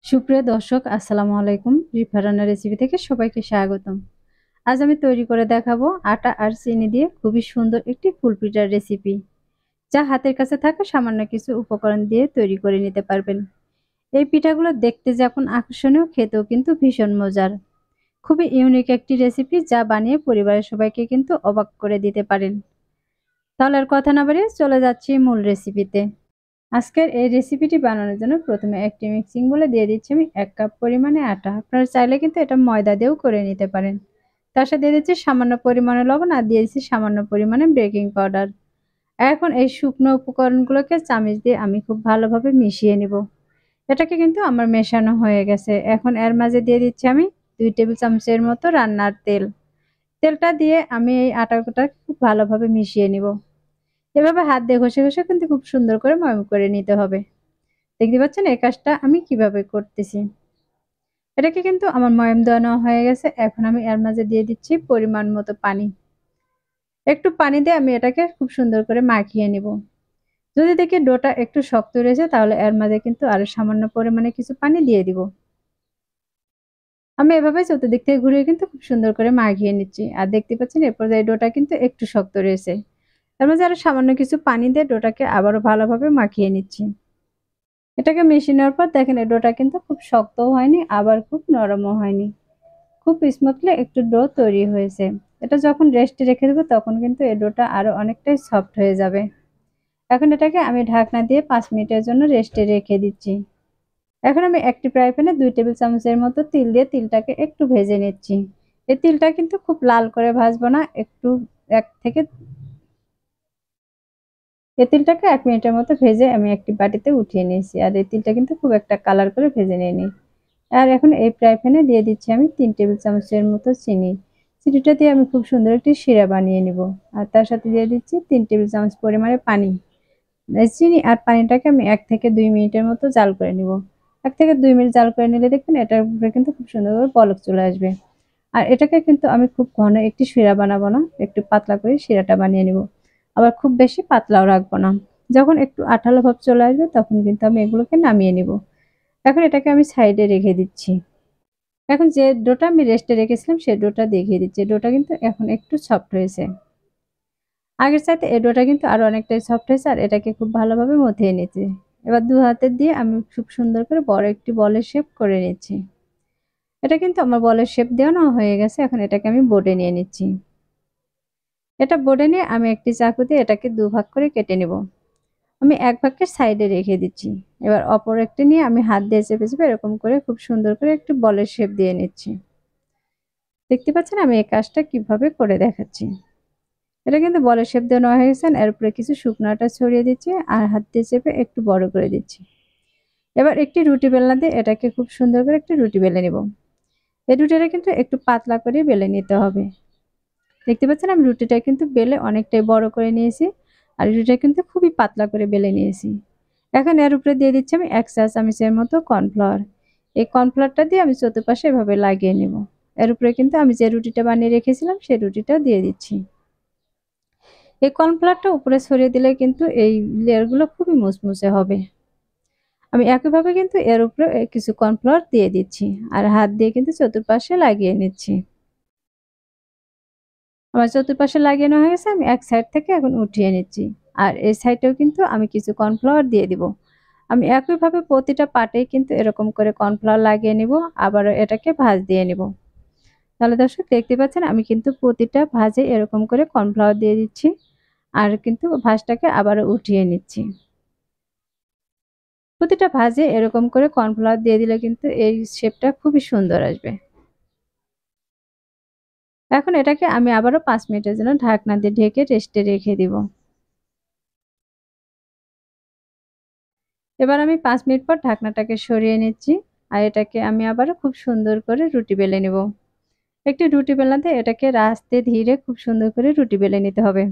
সুপ্রিয় দর্শক আসসালামু আলাইকুম। রিফা রান্না রেসিপি থেকে সবাইকে স্বাগতম। আজ আমি তৈরি করে দেখাবো আটা আর চিনি দিয়ে খুবই সুন্দর একটি ফুলপিঠার রেসিপি, যা হাতের কাছে থাকা সামান্য কিছু উপকরণ দিয়ে তৈরি করে নিতে পারবেন। এই পিঠাগুলো দেখতে যখন আকর্ষণীয়, খেতেও কিন্তু ভীষণ মজার। খুবই ইউনিক একটি রেসিপি, যা বানিয়ে পরিবারের সবাইকে কিন্তু অবাক করে দিতে পারেন। তাহলে আর কথা না বাড়িয়ে চলে যাচ্ছি মূল রেসিপিতে। আজকের এই রেসিপিটি বানানোর জন্য প্রথমে একটি মিক্সিং বলে দিয়ে দিচ্ছি আমি 1 কাপ পরিমাণে আটা। আপনারা চাইলে কিন্তু এটা ময়দা দিয়েও করে নিতে পারেন। তার সাথে দিয়ে দিচ্ছি সামান্য পরিমাণে লবণ আর দিয়ে দিচ্ছি সামান্য পরিমাণে বেকিং পাউডার। এখন এই শুকনো উপকরণগুলোকে চামচ দিয়ে আমি খুব ভালোভাবে মিশিয়ে নিব। এটাকে কিন্তু আমার মেশানো হয়ে গেছে। এখন এর মাঝে দিয়ে দিচ্ছি আমি 2 টেবিল চামচের মতো রান্নার তেল। তেলটা দিয়ে আমি এই আটাটা খুব ভালোভাবে মিশিয়ে নিব। এভাবে হাত দিয়ে ঘষে ঘষে কিন্তু খুব সুন্দর করে ময়ম করে নিতে হবে। দেখতে পাচ্ছেন এই কাজটা আমি কিভাবে করতেছি। এটাকে কিন্তু আমার ময়াম দেওয়া হয়ে গেছে। এখন আমি এর মাঝে দিয়ে দিচ্ছি পরিমাণ মতো পানি। একটু পানি দিয়ে আমি এটাকে খুব সুন্দর করে মাখিয়ে নিব। যদি দেখি ডোটা একটু শক্ত রয়েছে, তাহলে এর মাঝে কিন্তু আরো সামান্য পরিমাণে কিছু পানি দিয়ে দিব। আমি এভাবে চতুর্দিক থেকে ঘুরিয়ে কিন্তু খুব সুন্দর করে মাখিয়ে নিচ্ছি। আর দেখতে পাচ্ছেন এ পর্যায়ে ডোটা কিন্তু একটু শক্ত রয়েছে। এর মাঝে আরো সামান্য কিছু পানি দিয়ে ডোটাকে আবারও ভালোভাবে মাখিয়ে নিচ্ছি। এটাকে মিশিয়ে নেওয়ার পর দেখেন এই ডোটা কিন্তু খুব শক্তও হয়নি, আবার খুব নরমও হয়নি। খুব স্মুথলি একটু ডো তৈরি হয়েছে। এটা যখন রেস্টে রেখে দেবো তখন কিন্তু এই ডোটা আরো অনেকটাই সফট হয়ে যাবে। এখন এটাকে আমি ঢাকনা দিয়ে 5 মিনিটের জন্য রেস্টে রেখে দিচ্ছি। এখন আমি একটি ফ্রাই প্যানে 2 টেবিল চামচের মতো তিল দিয়ে তিলটাকে একটু ভেজে নিচ্ছি। এই তিলটা কিন্তু খুব লাল করে ভাজবো না, একটু এক থেকে এই তিলটাকে 1 মিনিটের মতো ভেজে আমি একটি বাটিতে উঠিয়ে নিয়েছি। আর এই তিলটা কিন্তু খুব একটা কালার করে ভেজে নিইনি। আর এখন এই ফ্রাই প্যানে দিয়ে দিচ্ছি আমি 3 টেবিল চামচের মতো চিনি। চিনিটা দিয়ে আমি খুব সুন্দর একটি শিরা বানিয়ে নিব। আর তার সাথে দিয়ে দিচ্ছি 3 টেবিল চামচ পরিমাণে পানি। এই চিনি আর পানিটাকে আমি 1 থেকে 2 মিনিটের মতো জাল করে নিব। 1 থেকে 2 মিনিট জাল করে নিলে দেখবেন এটার উপরে কিন্তু খুব সুন্দর করে বলক চলে আসবে। আর এটাকে কিন্তু আমি খুব ঘন একটি শিরা বানাবো না, একটু পাতলা করে শিরাটা বানিয়ে নিব। আবার খুব বেশি পাতলাও রাখবো না। যখন একটু আঠালো ভাব চলে আসবে তখন কিন্তু আমি এগুলোকে নামিয়ে নিব। এখন এটাকে আমি সাইডে রেখে দিচ্ছি। এখন যে ডোটা আমি রেস্টে রেখেছিলাম সেই ডোটা দেখিয়ে দিচ্ছি। ডোটা কিন্তু এখন একটু সফট হয়েছে। আগের চাইতে এই ডোটা কিন্তু আরো অনেকটাই সফট হয়েছে আর এটাকে খুব ভালোভাবে মথিয়ে নিচ্ছি। এবার 2 হাতে দিয়ে আমি খুব সুন্দর করে বড় একটি বলের শেপ করে নিচ্ছি। এটা কিন্তু আমার বলের শেপ দেওয়ানো হয়ে গেছে। এখন এটাকে আমি বোর্ডে নিয়ে নিচ্ছি। এটা বোর্ডে নিয়ে আমি একটি চাকু দিয়ে এটাকে 2 ভাগ করে কেটে নেব। আমি 1 ভাগকে সাইডে রেখে দিচ্ছি। এবার অপর একটি নিয়ে আমি হাত দিয়ে চেপে চেপে এরকম করে খুব সুন্দর করে একটি বলের শেপ দিয়ে নিচ্ছি। দেখতে পাচ্ছেন আমি এই কাজটা কিভাবে করে দেখাচ্ছি। এটা কিন্তু বলের শেপ দেওয়া হয়ে গেছে। এর উপরে কিছু শুকনো আটা ছড়িয়ে দিচ্ছি আর হাত দিয়ে চেপে একটু বড় করে দিচ্ছি। এবার একটি রুটি বেলনা দিয়ে এটাকে খুব সুন্দর করে একটি রুটি বেলে নেব। এই রুটিটা কিন্তু একটু পাতলা করে বেলে নিতে হবে। দেখতে পাচ্ছেন আমি রুটিটা কিন্তু বেলে অনেকটাই বড় করে নিয়েছি। আর রুটিটা কিন্তু খুবই পাতলা করে বেলে নিয়েছি। এখন এর উপরে দিয়ে দিচ্ছি আমি 1 চা চামচের মতো কর্নফ্লাওয়ার। এই কর্নফ্লাওয়ারটা দিয়ে আমি চতুর্পাশে এভাবে লাগিয়ে নেব। এর উপরে কিন্তু আমি যে রুটিটা বানিয়ে রেখেছিলাম সেই রুটিটা দিয়ে দিচ্ছি। এই কর্নফ্লাওয়ারটা উপরে ছড়িয়ে দিলে কিন্তু এই লেয়ারগুলো খুবই মুচমুচে হবে। আমি একইভাবে কিন্তু এর উপরে কিছু কর্নফ্লাওয়ার দিয়ে দিচ্ছি আর হাত দিয়ে কিন্তু চতুর্পাশে লাগিয়ে নিচ্ছি। আমার চতুর্পাশে লাগিয়ে হয়ে গেছে। আমি এক সাইড থেকে এখন উঠিয়ে নিচ্ছি। আর এই সাইডেও কিন্তু আমি কিছু কর্নফ্লাওয়ার দিয়ে দিব। আমি একইভাবে প্রতিটা পাটেই কিন্তু এরকম করে কর্নফ্লাওয়ার লাগিয়ে নিব, আবারও এটাকে ভাঁজ দিয়ে নিব। তাহলে দর্শক দেখতে পাচ্ছেন আমি কিন্তু প্রতিটা ভাঁজে এরকম করে কর্নফ্লাওয়ার দিয়ে দিচ্ছি আর কিন্তু ভাঁজটাকে আবারও উঠিয়ে নিচ্ছি। প্রতিটা ভাঁজে এরকম করে কর্নফ্লাওয়ার দিয়ে দিলে কিন্তু এই শেপটা খুবই সুন্দর আসবে। এখন এটাকে আমি আবারও 5 মিনিটের জন্য ঢাকনা দিয়ে ঢেকে রেস্টে রেখে দিব। এবার আমি 5 মিনিট পর ঢাকনাটাকে সরিয়ে নিচ্ছি। আর এটাকে আমি আবারও খুব সুন্দর করে রুটি বেলে নেব। একটি রুটি বেলনাতে এটাকে আস্তে ধীরে খুব সুন্দর করে রুটি বেলে নিতে হবে।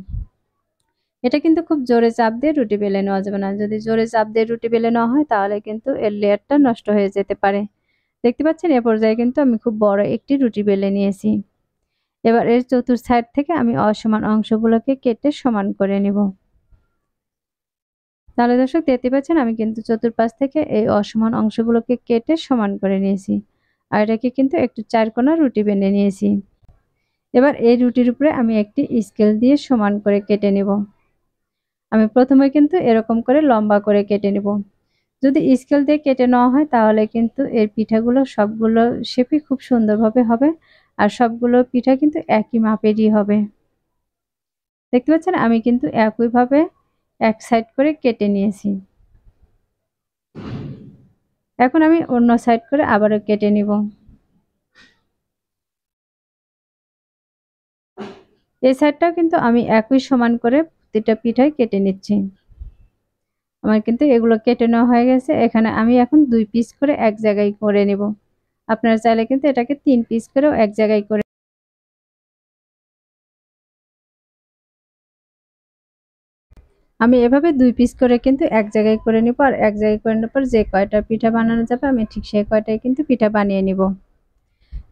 এটা কিন্তু খুব জোরে চাপ দিয়ে রুটি বেলে নেওয়া যাবে না। যদি জোরে চাপ দিয়ে রুটি বেলে নেওয়া হয় তাহলে কিন্তু এর লেয়ারটা নষ্ট হয়ে যেতে পারে। দেখতে পাচ্ছেন এ পর্যায়ে কিন্তু আমি খুব বড় একটি রুটি বেলে নিয়েছি। এবার এর চতুর সাইড থেকে আমি অসমান অংশগুলোকে কেটে সমান করে নিব। তাহলে দর্শক দেখতে পাচ্ছেন আমি কিন্তু চতুর্পাশ থেকে এই অসমান অংশগুলোকে কেটে সমান করে নিয়েছি। আর এটাকে কিন্তু একটু চারকোনা রুটি বেনে নিয়েছি। এবার এই রুটির উপরে আমি একটি স্কেল দিয়ে সমান করে কেটে নেব। আমি প্রথমে কিন্তু এরকম করে লম্বা করে কেটে নেব। যদি স্কেল দিয়ে কেটে নেওয়া হয় তাহলে কিন্তু এর পিঠাগুলো সবগুলো শেপই খুব সুন্দরভাবে হবে। আর সবগুলো পিঠা কিন্তু একই মাপেরই হবে। দেখতে পাচ্ছেন আমি কিন্তু একইভাবে এক সাইড করে কেটে নিয়েছি। এখন আমি অন্য সাইড করে আবারও কেটে নিব। এই সাইডটাও কিন্তু আমি একই সমান করে প্রতিটা পিঠায় কেটে নিচ্ছি। আমার কিন্তু এগুলো কেটে নেওয়া হয়ে গেছে। এখানে আমি এখন ২ পিস করে এক জায়গায় করে নেব। আপনারা চাইলে কিন্তু এটাকে ৩ পিস করেও এক জায়গায় করে আমি এভাবে ২ পিস করে কিন্তু এক জায়গায় করে নিব। আর এক জায়গায় করে নেওয়ার পর যে কয়টা পিঠা বানানো যাবে আমি ঠিক সেই কয়টাই কিন্তু পিঠা বানিয়ে নিব।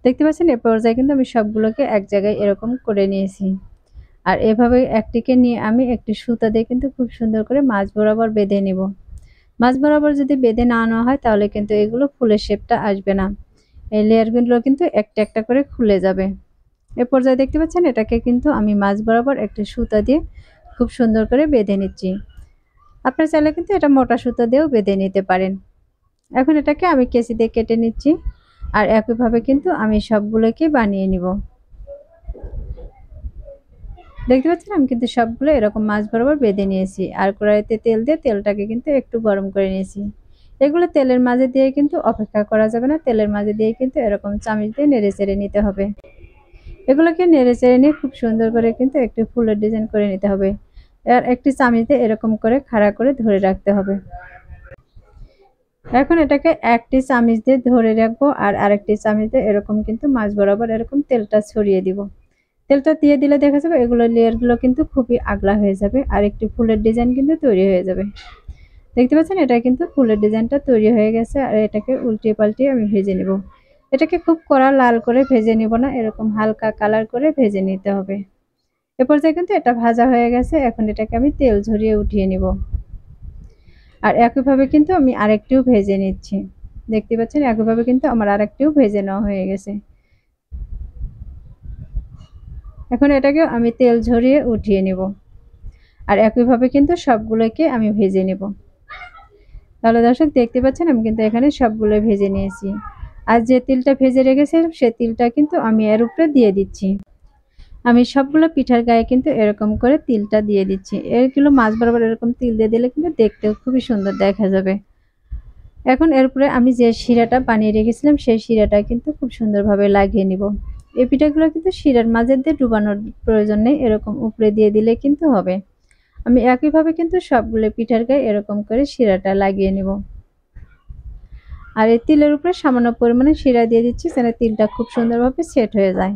দেখতে পাচ্ছেন এ পর্যায়ে কিন্তু আমি সবগুলোকে এক জায়গায় এরকম করে নিয়েছি। আর এভাবে একটিকে নিয়ে আমি একটি সুতা দিয়ে কিন্তু খুব সুন্দর করে মাঝ বরাবর বেঁধে নিব। মাঝ বরাবর যদি বেঁধে না নেওয়া হয় তাহলে কিন্তু এগুলো ফুলের শেপটা আসবে না। এই লেয়ারগুলো কিন্তু একটা একটা করে খুলে যাবে। এ পর্যায়ে দেখতে পাচ্ছেন এটাকে কিন্তু আমি মাঝ বরাবর একটা সুতা দিয়ে খুব সুন্দর করে বেঁধে নিচ্ছি। আপনারা চাইলে কিন্তু এটা মোটা সুতা দিয়েও বেঁধে নিতে পারেন। এখন এটাকে আমি কেচি দিয়ে কেটে নিচ্ছি। আর একইভাবে কিন্তু আমি সবগুলোকে বানিয়ে নিব। দেখতে পাচ্ছেন আমি কিন্তু সবগুলো এরকম মাঝ বরাবর বেঁধে নিয়েছি। আর কড়াইতে তেল দিয়ে তেলটাকে কিন্তু একটু গরম করে নিয়েছি। এগুলো তেলের মাঝে দিয়ে কিন্তু অপেক্ষা করা যাবে না। তেলের মাঝে দিয়ে কিন্তু এরকম চামচ দিয়ে নেড়েচেড়ে নিতে হবে। এগুলোকে নেড়েচেড়ে নিয়ে খুব সুন্দর করে কিন্তু একটি ফুলের ডিজাইন করে নিতে হবে। আর একটি চামচ দিয়ে এরকম করে খাড়া করে ধরে রাখতে হবে। এখন এটাকে একটি চামচ দিয়ে ধরে রাখবো আর আরেকটি চামচ দিয়ে এরকম কিন্তু মাঝ বরাবর এরকম তেলটা ছড়িয়ে দিব। তেলটা দিয়ে দিলে দেখা যাবে এগুলো লেয়ারগুলো কিন্তু খুবই আগলা হয়ে যাবে আর একটি ফুলের ডিজাইন কিন্তু তৈরি হয়ে যাবে। দেখতে পাচ্ছেন এটা কিন্তু ফুলের ডিজাইনটা তৈরি হয়ে গেছে। আর এটাকে উল্টিয়ে পাল্টিয়ে আমি ভেজে নেব। এটাকে খুব কড়া লাল করে ভেজে নিব না, এরকম হালকা কালার করে ভেজে নিতে হবে। এ পর্যায়ে কিন্তু এটা ভাজা হয়ে গেছে। এখন এটাকে আমি তেল ঝরিয়ে উঠিয়ে নিব। আর একইভাবে কিন্তু আমি আরেকটিও ভেজে নিচ্ছি। দেখতে পাচ্ছেন একইভাবে কিন্তু আমার আরেকটিও ভেজে নেওয়া হয়ে গেছে। এখন এটাকে আমি তেল ঝরিয়ে উঠিয়ে নিব। আর একইভাবে কিন্তু সবগুলোকে আমি ভেজে নেব। তাহলে দর্শক দেখতে পাচ্ছেন আমি কিন্তু এখানে সবগুলো ভেজে নিয়েছি। আর যে তিলটা ভেজে রেখেছিলাম সে তিলটা কিন্তু আমি এর উপরে দিয়ে দিচ্ছি। আমি সবগুলো পিঠার গায়ে কিন্তু এরকম করে তিলটা দিয়ে দিচ্ছি। এগুলো মাঝ বরাবর এরকম তিল দিয়ে দিলে কিন্তু দেখতেও খুবই সুন্দর দেখা যাবে। এখন এর উপরে আমি যে শিরাটা বানিয়ে রেখেছিলাম সেই শিরাটা কিন্তু খুব সুন্দরভাবে লাগিয়ে নিব। এই পিঠাগুলো কিন্তু শিরার মাঝে দিয়ে ডুবানোর প্রয়োজন নেই, এরকম উপরে দিয়ে দিলে কিন্তু হবে। আমি একইভাবে কিন্তু সবগুলো পিঠার গায়ে এরকম করে শিরাটা লাগিয়ে নিব। আর এই তিলের উপরে সামান্য পরিমাণে শিরা দিয়ে দিচ্ছি যেন তিলটা খুব সুন্দরভাবে সেট হয়ে যায়।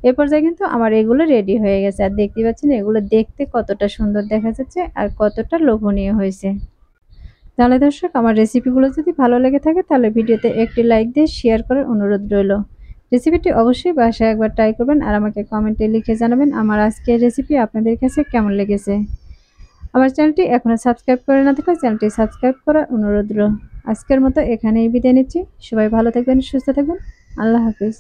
এ পর্যায়ে কিন্তু আমার এগুলো রেডি হয়ে গেছে। আর দেখতে পাচ্ছেন এগুলো দেখতে কতটা সুন্দর দেখা যাচ্ছে আর কতটা লোভনীয় হয়েছে। তাহলে দর্শক আমার রেসিপিগুলো যদি ভালো লেগে থাকে তাহলে ভিডিওতে একটি লাইক দিয়ে শেয়ার করার অনুরোধ রইল। রেসিপিটি অবশ্যই বাসায় একবার ট্রাই করবেন আর আমাকে কমেন্টে লিখে জানাবেন আমার আজকের রেসিপি আপনাদের কাছে কেমন লেগেছে। আমার চ্যানেলটি এখনো সাবস্ক্রাইব করে না থাকলে চ্যানেলটি সাবস্ক্রাইব করার অনুরোধ রইল। আজকের মতো এখানেই বিদায় নিচ্ছি। সবাই ভালো থাকবেন, সুস্থ থাকবেন। আল্লাহ হাফিজ।